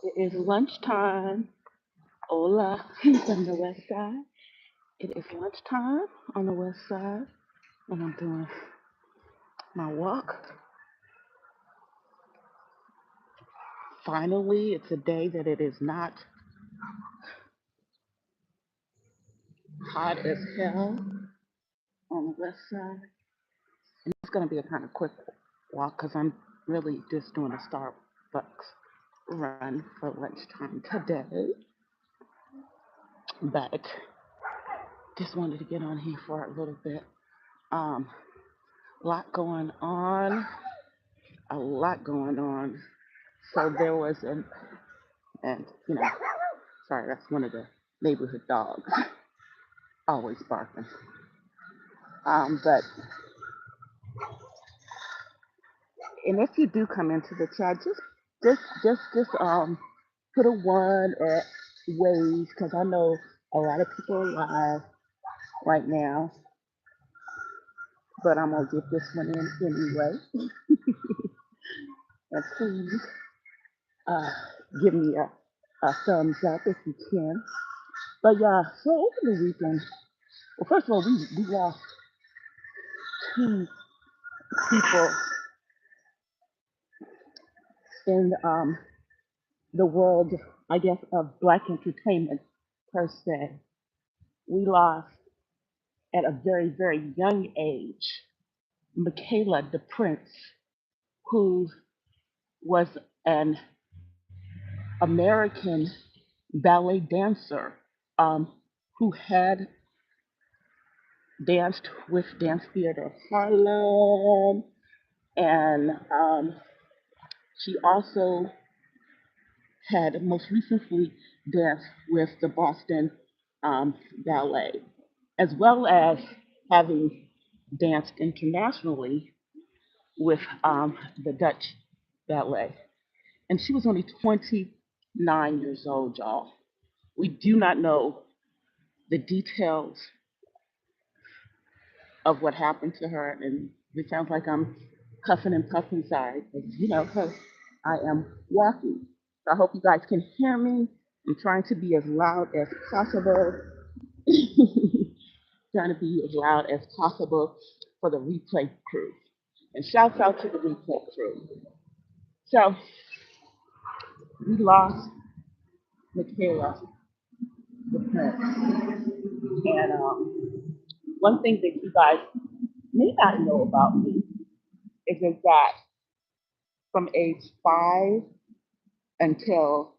It is lunchtime. Hola from the west side. It is lunchtime on the west side, and I'm doing my walk. Finally, it's a day that it is not hot as hell on the west side. And it's going to be a kind of quick walk because I'm really just doing a Starbucks run for lunchtime today. But just wanted to get on here for a little bit. Um, lot going on, a lot going on. So there was and sorry, that's one of the neighborhood dogs, always barking. But and if you do come into the chat, just put a one or waves because I know a lot of people are live right now, but I'm gonna get this one in anyway. And please uh, give me a thumbs up if you can. But yeah, so over the weekend, well, first of all, we lost two people in the world, I guess, of black entertainment per se. We lost at a very, very young age Michaela the Prince, who was an American ballet dancer um, who had danced with Dance Theater Harlem, and she also had most recently danced with the Boston Ballet, as well as having danced internationally with the Dutch Ballet. And she was only 29 years old, y'all. We do not know the details of what happened to her, and it sounds like I'm huffing and puffing inside, because I am walking. So I hope you guys can hear me. I'm trying to be as loud as possible. Trying to be as loud as possible for the replay crew. And shouts out to the replay crew. So we lost Michaela the Prince. And one thing that you guys may not know about me is that from age 5 until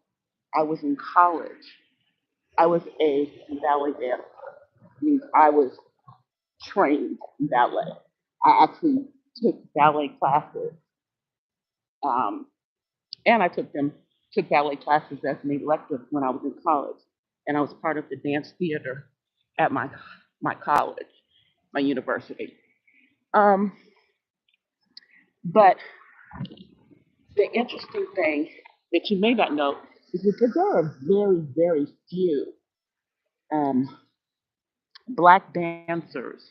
I was in college, I was a ballet dancer. Means I was trained in ballet. I actually took ballet classes, um, and I took ballet classes as an elective when I was in college, and I was part of the dance theater at my college, my university. Um, but the interesting thing that you may not know is that there are very, very few um, black dancers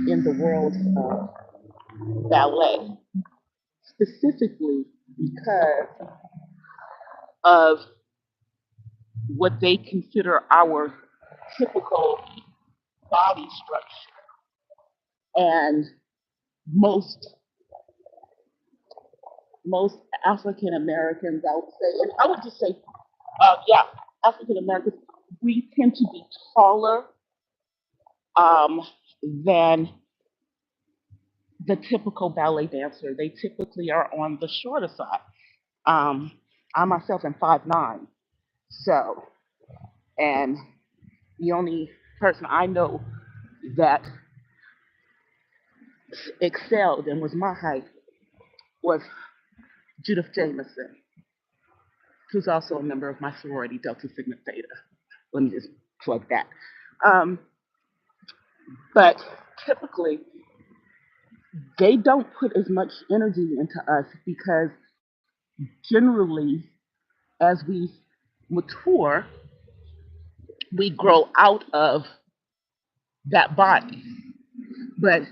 in the world of ballet, specifically because of what they consider our typical body structure. And most most African Americans, I would say, and I would just say, yeah, African Americans, we tend to be taller um, than the typical ballet dancer. They typically are on the shorter side. Um, I myself am 5'9", so, and the only person I know that excelled and was my height was Judith Jameson, who's also a member of my sorority, Delta Sigma Theta. Let me just plug that. Um, but typically, they don't put as much energy into us because generally, as we mature, we grow out of that body. But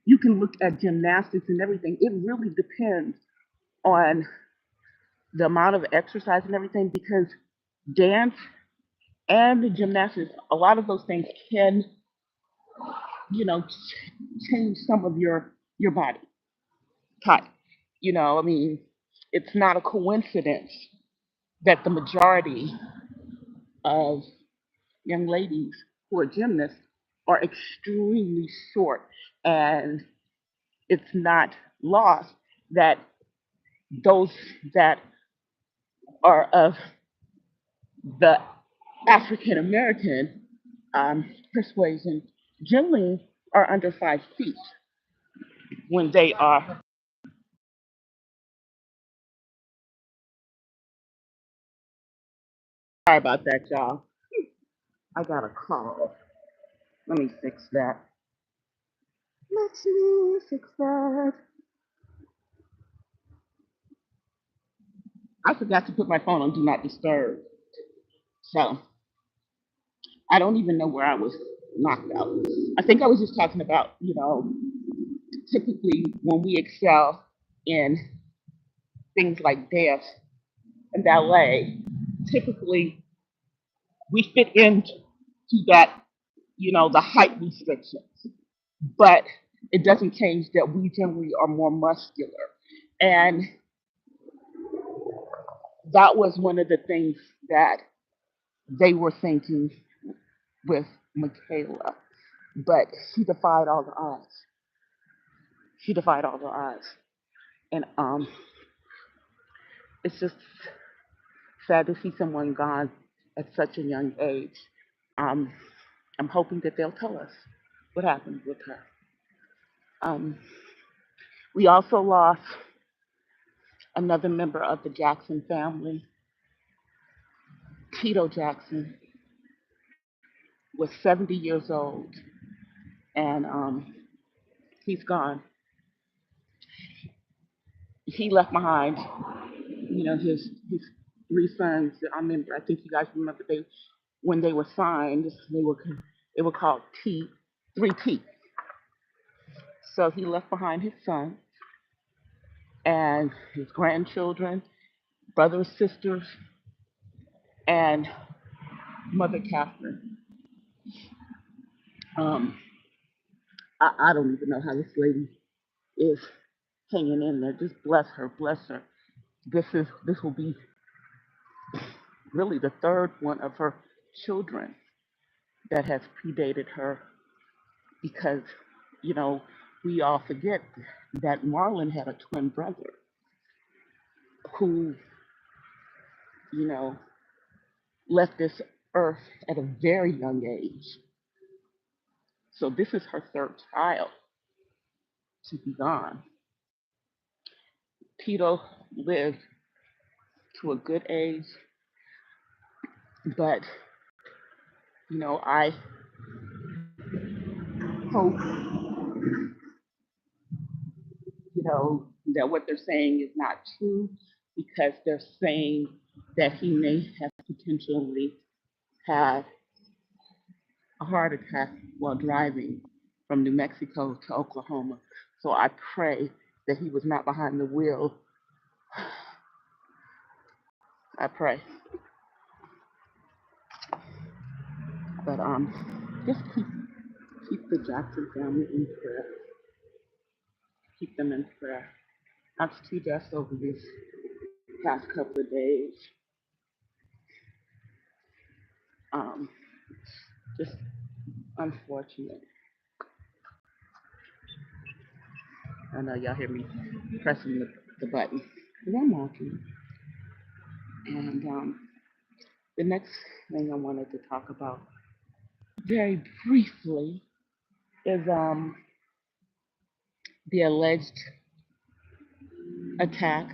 you can look at gymnastics and everything. It really depends on the amount of exercise and everything, because dance and gymnastics, a lot of those things can, change some of your body type. I mean, it's not a coincidence that the majority of young ladies who are gymnasts are extremely short, and it's not lost that those that are of the African American persuasion generally are under 5 feet when they are. Sorry about that, y'all. I got a call. Let me fix that. Let me fix that. I forgot to put my phone on Do Not Disturb. So I don't even know where I was knocked out. I think I was just talking about, typically when we excel in things like dance and ballet, typically we fit into that, the height restrictions. But it doesn't change that we generally are more muscular. And that was one of the things that they were thinking with Michaela. But she defied all the odds. She defied all the odds. And it's just sad to see someone gone at such a young age. Um, I'm hoping that they'll tell us what happened with her. Um, we also lost another member of the Jackson family. Tito Jackson was 70 years old, and he's gone. He left behind, his 3 sons. I remember. I think you guys remember they when they were signed, they were called T, 3T. So he left behind his son and his grandchildren, brothers, sisters, and Mother Catherine. Um, I don't even know how this lady is hanging in there. Just bless her, bless her. This will be really the third one of her children that has predated her, because you know we all forget that Marlon had a twin brother who you know left this earth at a very young age. So this is her third child to be gone. Tito lived to a good age, but I hope that what they're saying is not true, because they're saying that he may have potentially had a heart attack while driving from New Mexico to Oklahoma. So I pray that he was not behind the wheel. I pray. But just keep the Jackson family in prayer. Keep them in prayer. That's two deaths over these past couple of days. Um, just unfortunate. I know y'all hear me pressing the button because I'm walking. And the next thing I wanted to talk about very briefly is the alleged attack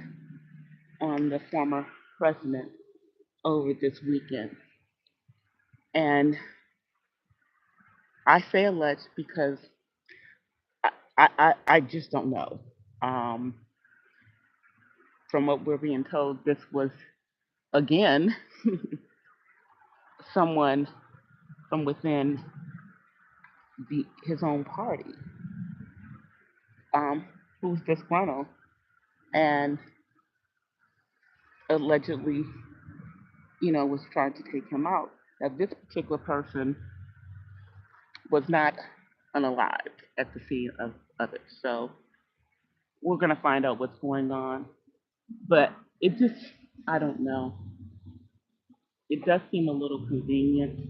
on the former president over this weekend. And I say alleged because I just don't know. Um, from what we're being told, this was again someone from within his own party who's disgruntled. And allegedly, was trying to take him out. Now, this particular person was not unalived at the scene of it. So we're going to find out what's going on. But it just, I don't know. It does seem a little convenient,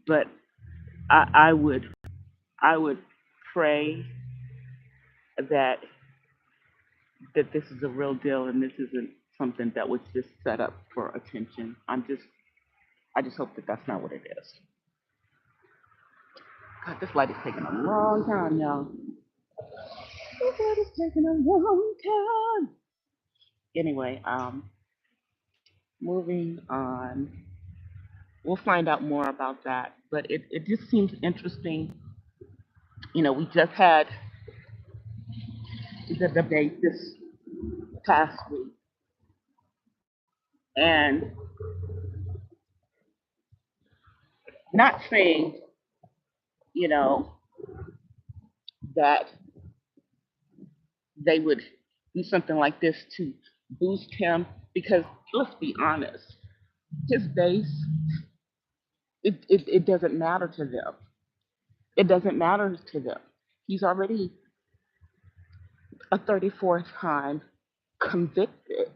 but I would pray that this is a real deal and this isn't something that was just set up for attention. I just hope that that's not what it is. God, this light is taking a long time, y'all. This light is taking a long time. Anyway, moving on. We'll find out more about that. But it just seems interesting. We just had the debate this past week. And not saying, you know, that they would do something like this to boost him, because let's be honest, his base, it doesn't matter to them. It doesn't matter to them. He's already a 34th time convicted,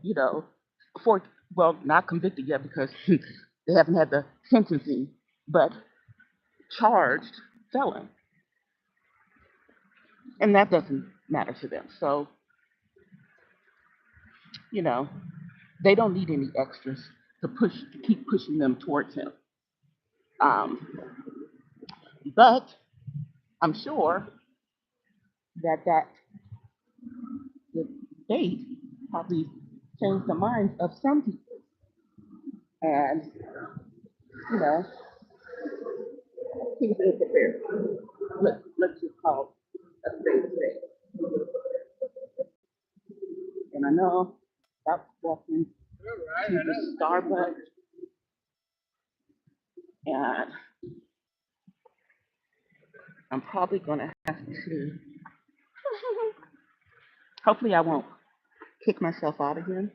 for, well, not convicted yet because they haven't had the sentencing, but charged felon. And that doesn't matter to them. So, you know, they don't need any extras to keep pushing them towards him. Um, but I'm sure that debate probably changed the minds of some people. And, you know, he's ill prepared. Let's just call a spade a spade. And I know about walking to the Starbucks, and I'm probably gonna have to. Hopefully, I won't kick myself out again.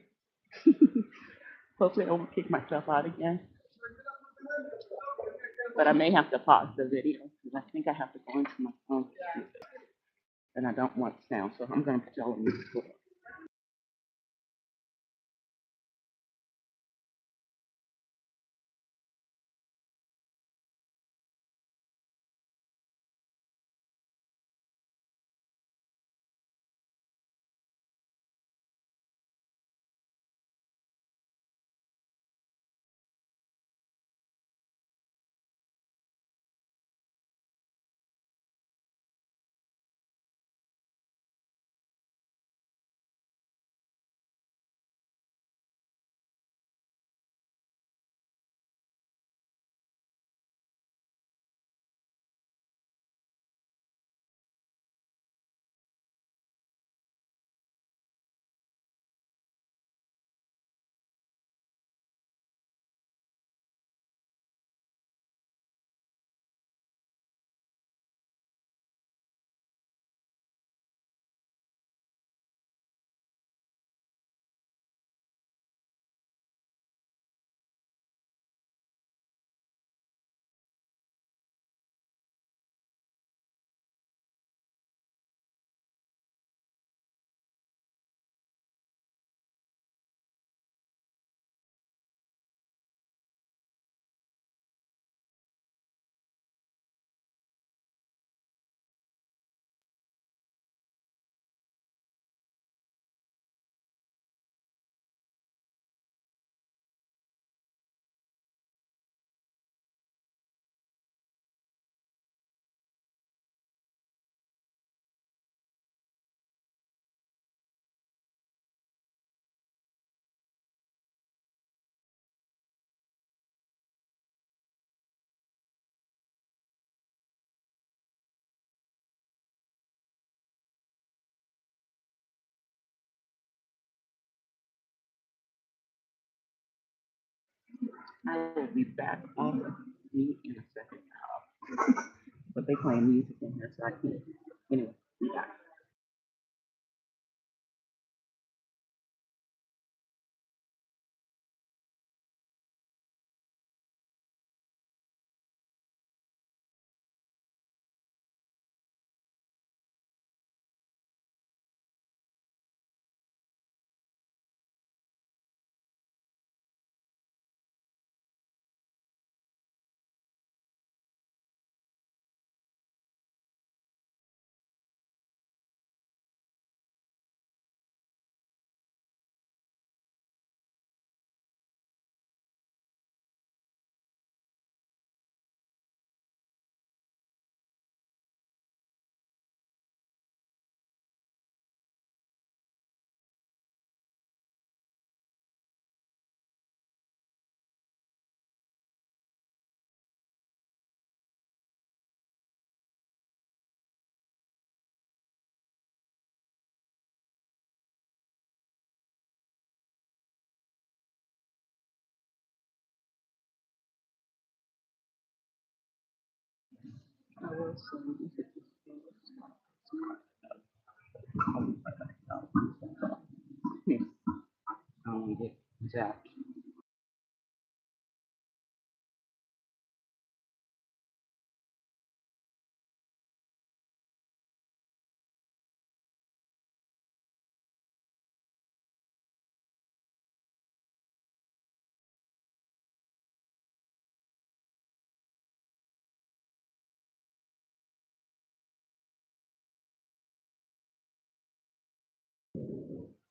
Hopefully, I won't kick myself out again. But I may have to pause the video because I think I have to go into my phone, and I don't want sound, so I'm gonna put y'all on mute. I will be back on mute in a second, but they playing music in here, so I can't. Anyway, be back. hours. So get that.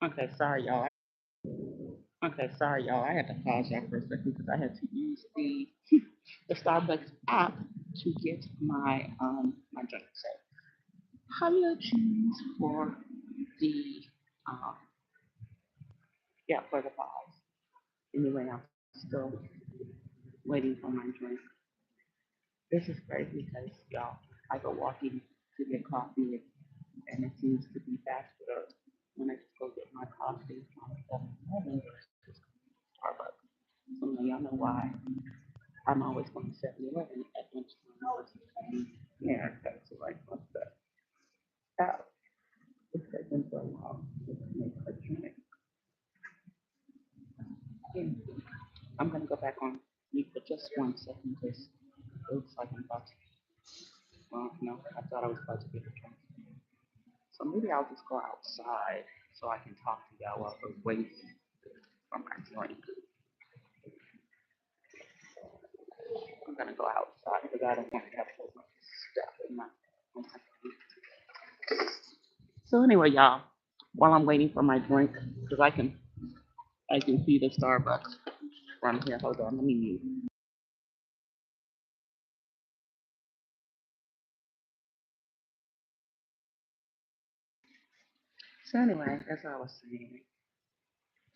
Okay, sorry y'all. Okay, sorry y'all. I had to pause that for a second because I had to use the Starbucks app to get my drink. So, apologies for the um yeah for the pause. Anyway, I'm still waiting for my drink. This is crazy because y'all, I go walking to get coffee and it seems to be faster when I just go get my coffee from 7-Eleven versus Starbucks. So now y'all know why I'm always going to 7-Eleven at lunchtime versus here. That's like what's that? It's taking so long to make a drink. And I'm gonna go back on mute for just 1 second because it looks like I'm about to. Well, no, I thought I was about to get a drink. So maybe I'll just go outside so I can talk to y'all while we're waiting for my drink. I'm gonna go outside because I don't want to have so much stuff in my So anyway, y'all, while I'm waiting for my drink, because I can see the Starbucks from here. Hold on, let me mute. So anyway, as I was saying,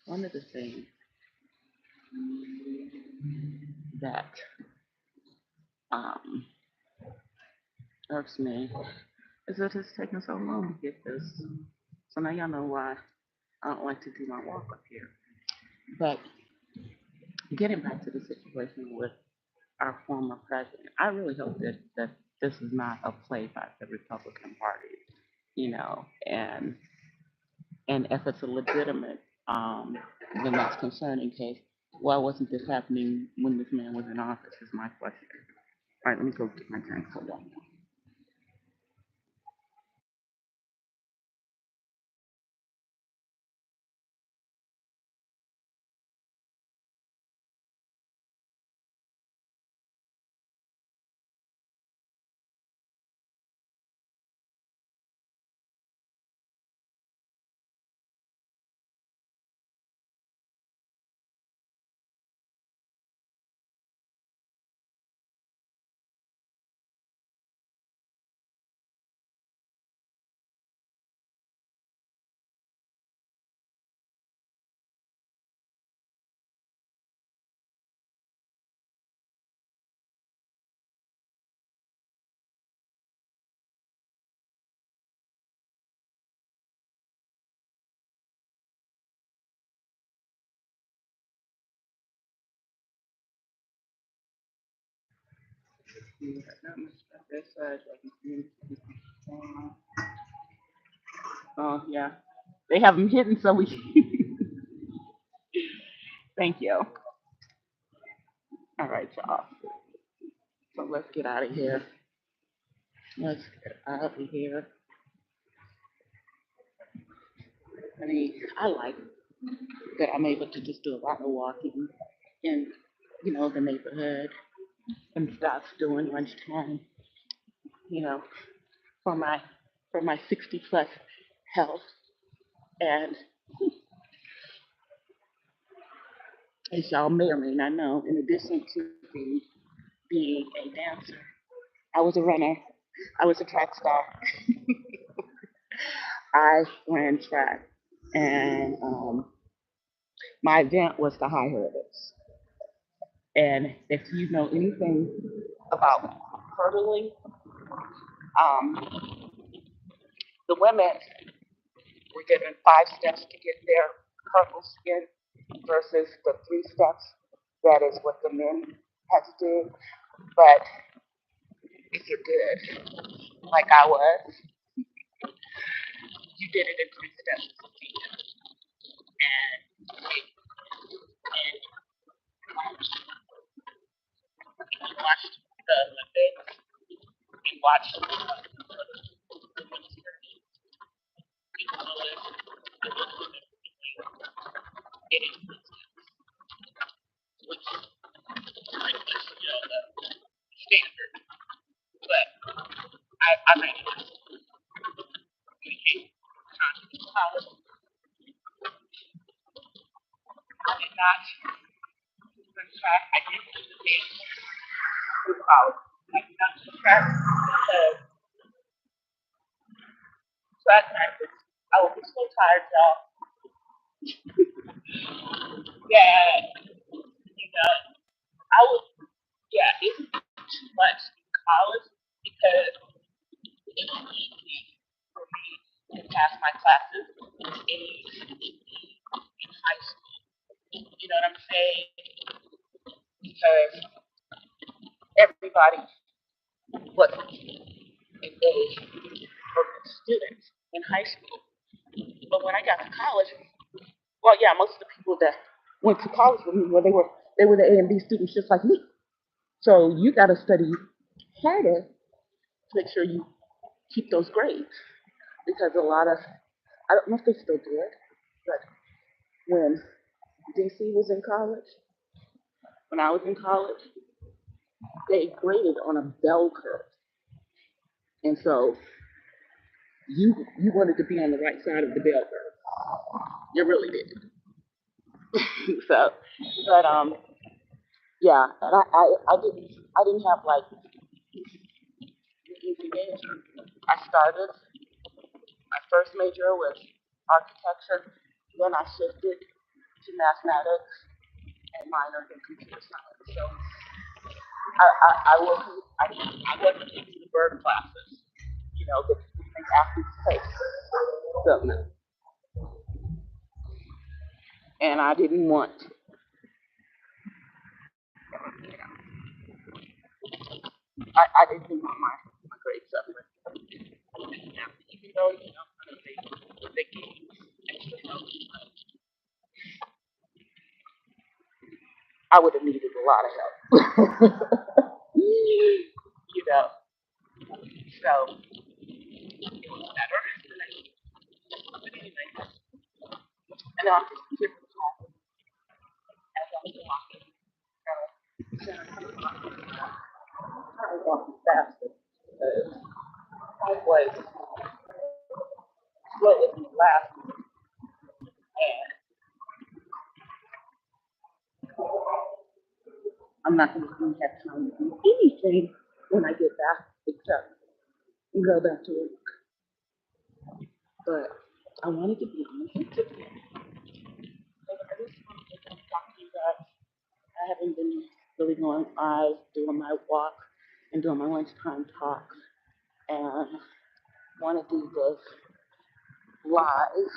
one of the things that um irks me is that it's taking so long to get this. So now y'all know why I don't like to do my walk up here. But getting back to the situation with our former president, I really hope that this is not a play by the Republican Party, and if it's a legitimate, then that's concerning. Case, why wasn't this happening when this man was in office? Is my question. All right, let me go get my drink. Hold on. Not much stuff this side, so I can see. Oh yeah, they have them hidden, so we. Thank you. All right, y'all. So let's get out of here. Let's get out of here. I mean, I like that I'm able to just do a lot of walking in, the neighborhood and stuff doing lunchtime, you know, for my 60 plus health. And as y'all may or may not know, in addition to being a dancer, I was a runner. I was a track star. I ran track, and my event was the high hurdles. And if you know anything about hurdling, um, the women were given 5 steps to get their hurdles in versus the 3 steps. That is what the men had to do. But if you're good, like I was, you did it in 3 steps. And, and you watched the Olympics, you watched the English, getting which pretty much, the standard. But I made it communicate college. I did not, in fact, I didn't do the dance through college. I did not do track because track practice. I would be so tired, y'all. Yeah, I would, yeah, it was too much in college because it was easy for me to pass my classes in high school. You know what I'm saying? Because everybody was engaged or students in high school. But when I got to college, well, yeah, most of the people that went to college with me, well, they were the A and B students just like me. So you got to study harder to make sure you keep those grades because a lot of I don't know if they still do it, but when DC was in college, when I was in college, they graded on a bell curve, and so you wanted to be on the right side of the bell curve. You really did. So, but yeah, and I didn't have like easy major. I started my first major was architecture, then I shifted to mathematics and minored in computer science. So I wasn't into the bird classes, the think athletes take. So no, and I didn't want, I didn't want my grades up. Even though they gave extra help, I would have needed a lot of help. you know, so it was better. But anyway, and I'm just here as I'm walking. I was walking faster. I was slower than the last, and I'm not going to really have time to do anything when I get back except go back to work. But I wanted to be on the today. So I just wanted to talk to you guys. I haven't been really going live, doing my walk, and doing my lunchtime talks, and want to do this live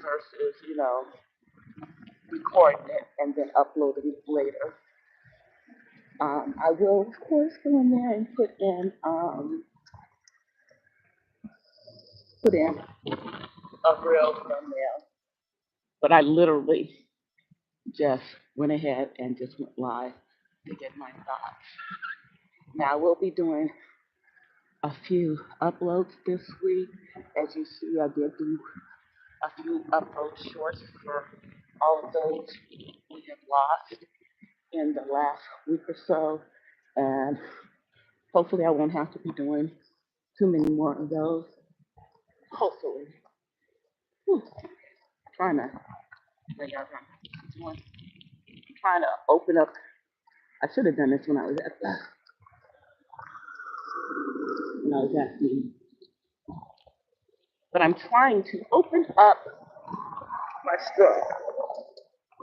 versus, recording it and then uploading it later. I will, of course, go in there and put in a real thumbnail, but I literally just went ahead and just went live to get my thoughts. Now we'll be doing a few uploads this week. As you see, I did do a few upload shorts for all of those we have lost in the last week or so, and hopefully I won't have to be doing too many more of those. Hopefully. Whew. Trying to lay out doing, trying to open up. I should have done this when I was at the, but I'm trying to open up my store.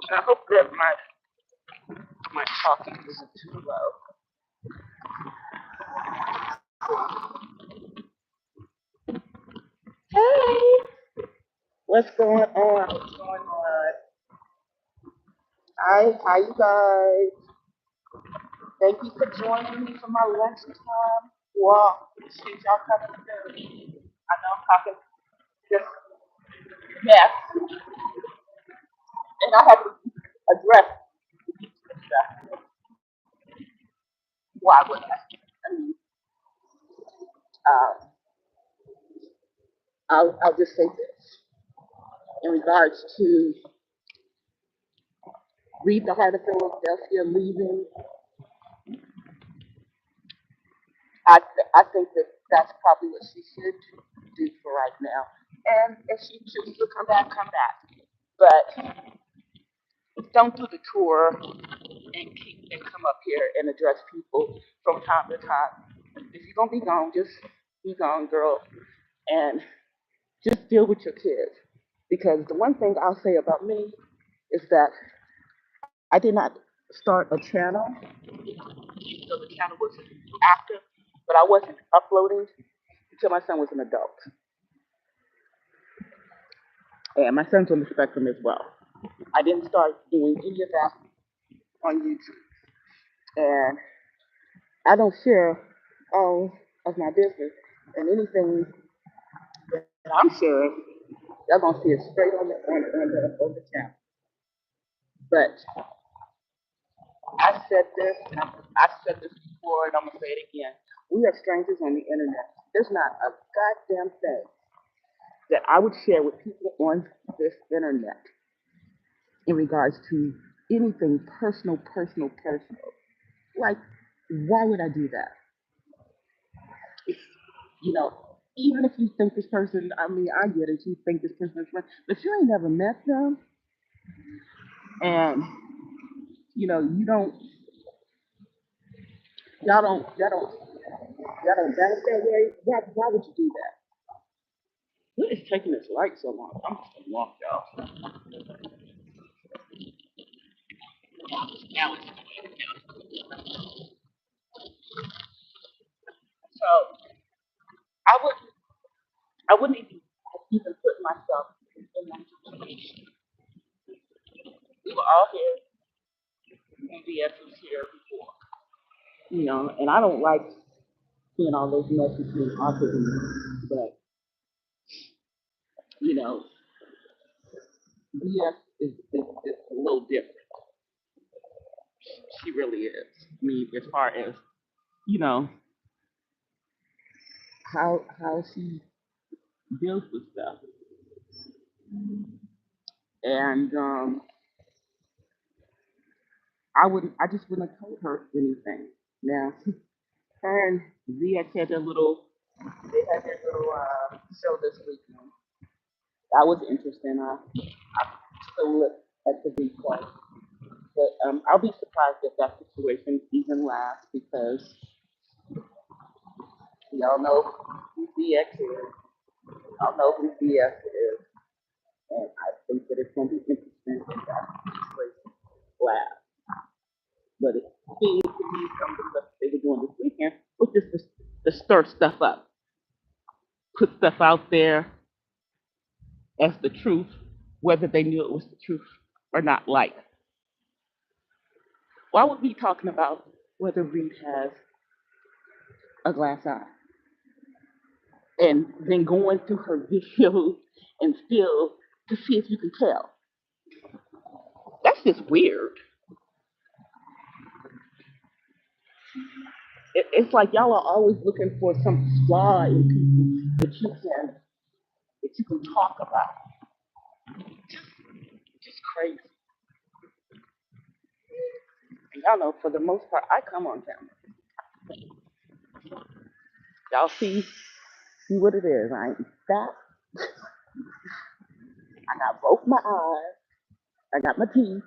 And I hope that my talking isn't too low. Hey, what's going on? What's going on? Hi, you guys? Thank you for joining me for my lunchtime walk. Appreciate y'all coming through. I know I'm talking just mess, and I have to address that. Why would I? I mean, uh, I'll just say this in regards to Read the Heart of Philadelphia leaving. I think that that's probably what she should do for right now. And if she chooses to come back, come back. But don't do the tour and come up here and address people from time to time. If you're gonna be gone, just be gone, girl, and just deal with your kids. Because the one thing I'll say about me is that I did not start a channel, even though the channel was active, but I wasn't uploading until my son was an adult. And my son's on the spectrum as well. I didn't start doing any of that on YouTube. And I don't share all of my business. And anything that I'm sharing, y'all gonna see it straight on the channel. But I said this, and I said this before, and I'm gonna say it again. We are strangers on the internet. There's not a goddamn thing that I would share with people on this internet in regards to anything personal. Like, why would I do that? If, you know, even if you think this person, I mean, I get it, you think this person is friend, but you ain't never met them, and you don't, y'all don't balance that way. Why would you do that? What is taking this light so long? I'm just gonna walk, y'all. Now so I would, I wouldn't even put myself in that situation. We were all here, MVS was here before, and I don't like seeing all those messages being offered to me, but you know, BS is a little different. She really is. I mean, as far as you know, how she deals with stuff, and I just wouldn't have told her anything. Now, her and Zia had their little, they had their little show this weekend. That was interesting. I took a look at the replay, but I'll be surprised if that situation even lasts because y'all know who ZX is. Y'all know who ZX is. And I think that it's going to be interesting if that situation lasts. But it seems to be some of the stuff they were doing this weekend was just to stir stuff up, put stuff out there as the truth, whether they knew it was the truth or not. Like, why would we be talking about whether Reed has a glass eye? And then going through her videos and still to see if you can tell. That's just weird. It's like y'all are always looking for some flaw in people that you can talk about. Just crazy. And y'all know for the most part I come on camera. Y'all see what it is. I ain't fat. I got both my eyes. I got my teeth.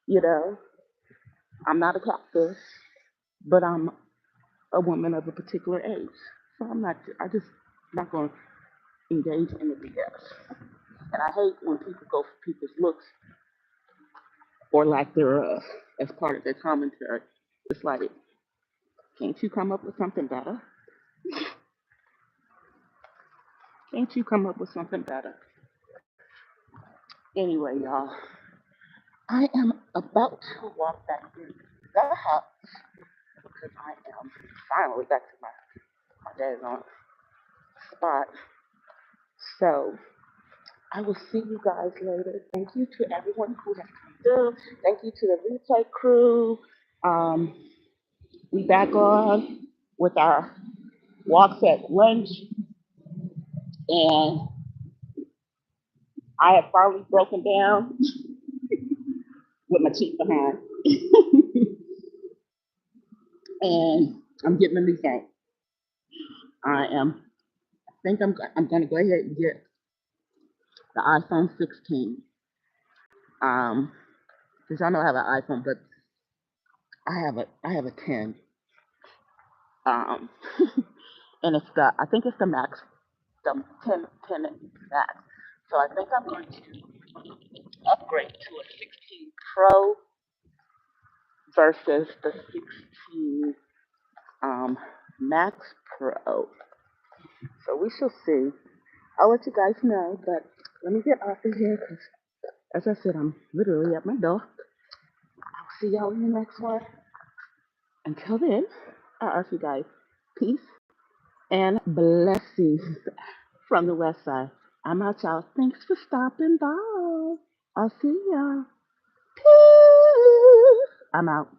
You know, I'm not a catfish, but I'm a woman of a particular age. So I just not going to engage in the BS. And I hate when people go for people's looks or lack thereof as part of their commentary. It's like, can't you come up with something better? Can't you come up with something better? Anyway, y'all, I am about to walk back in. the house because I am finally back to my days on spot. So I will see you guys later. Thank you to everyone who has come through. Thank you to the replay crew. Um, we back on with our walks at lunch, and I have finally broken down with my cheek behind, and I'm getting a new phone. I am. I think I'm going to go ahead and get the iPhone 16. Because I know I have an iPhone, but I have a 10. Um, and it's the I think it's the Max, the 10 Max. So I think I'm going to upgrade to a 16 Pro versus the 16 um, Max Pro. So we shall see. I'll let you guys know, but let me get off of here because, as I said, I'm literally at my door. I'll see y'all in the next one. Until then, I'll ask you guys peace and blessings from the West Side. I'm out, y'all. Thanks for stopping by. I'll see y'all. Peace. I'm out.